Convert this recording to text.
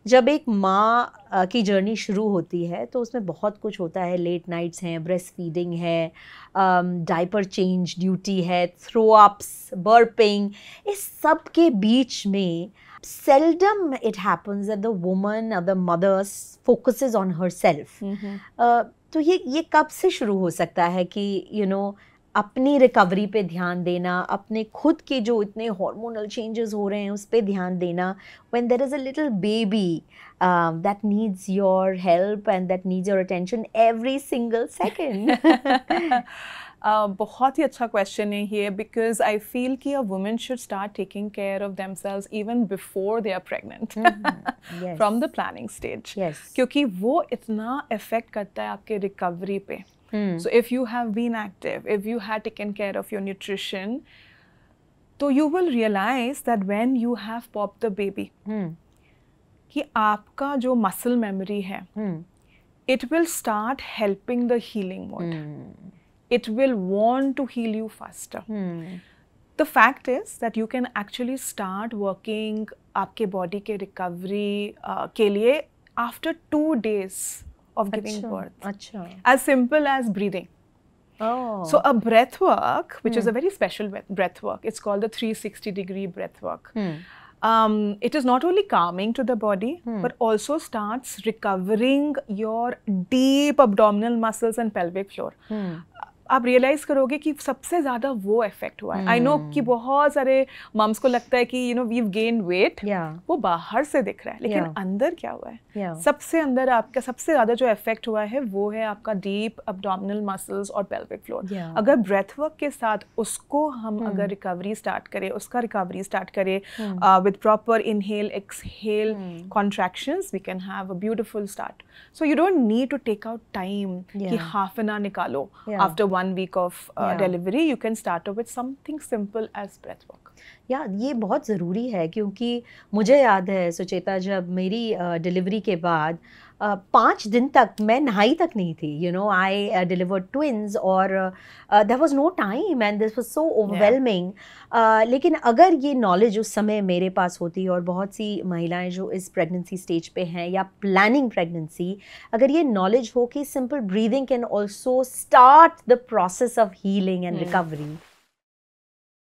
जब एक माँ की जर्नी शुरू होती है तो उसमें बहुत कुछ होता है, लेट नाइट्स हैं, ब्रेस्ट फीडिंग है, डायपर चेंज ड्यूटी है, थ्रो अप्स, बर्पिंग, इस सब के बीच में seldom it happens that the woman or the mother focuses on herself. तो ये कब से शुरू हो सकता है कि अपनी रिकवरी पे ध्यान देना, अपने खुद के जो इतने हार्मोनल चेंजेस हो रहे हैं उस पे ध्यान देना, when there is a little baby that needs your help and that needs your attention every single second. बहुत ही अच्छा क्वेश्चन है ये, बिकॉज आई फील कि a women should start taking care of themselves even before they are pregnant, from the planning stage, क्योंकि वो इतना effect करता है आपके रिकवरी पे. So if you have been active, if you had taken care of your nutrition, so you will realize that when you have popped the baby, कि आपका जो muscle memory है, it will start helping the healing mode. It will want to heal you faster. The fact is that you can actually start working आपके body के recovery के लिए after 2 days of giving birth. As simple as breathing. So a breath work, which is a very special breath work, it's called the 360-degree breath work. It is not only calming to the body, but also starts recovering your deep abdominal muscles and pelvic floor. आप realise करोगे कि सबसे ज़्यादा वो effect हुआ है. I know कि बहुत सारे मम्स को लगता है कि वीव गेन वेट, वो बाहर से दिख रहा है, लेकिन अंदर क्या हुआ है, सबसे अंदर आपका सबसे ज़्यादा जो इफेक्ट हुआ है वो है आपका डीप अब्डोमिनल मसल्स और पेल्विक फ्लोर. अगर ब्रेथ वर्क के साथ उसको हम अगर रिकवरी स्टार्ट करें, उसका रिकवरी स्टार्ट करें with proper inhale exhale contractions, we can have a beautiful start. So you don't need to take out time कि हाफ एन आवर निकालो after 1 week of delivery. You can start off with something simple as breath work. ये बहुत ज़रूरी है, क्योंकि मुझे याद है सुचेता, जब मेरी डिलीवरी के बाद 5 दिन तक मैं नहाई तक नहीं थी. I delivered twins और there was no time and this was so overwhelming. लेकिन अगर ये नॉलेज उस समय मेरे पास होती, और बहुत सी महिलाएं जो इस प्रेगनेंसी स्टेज पे हैं या प्लानिंग प्रेगनेंसी, अगर ये नॉलेज हो कि simple breathing can also start the process of healing and recovery,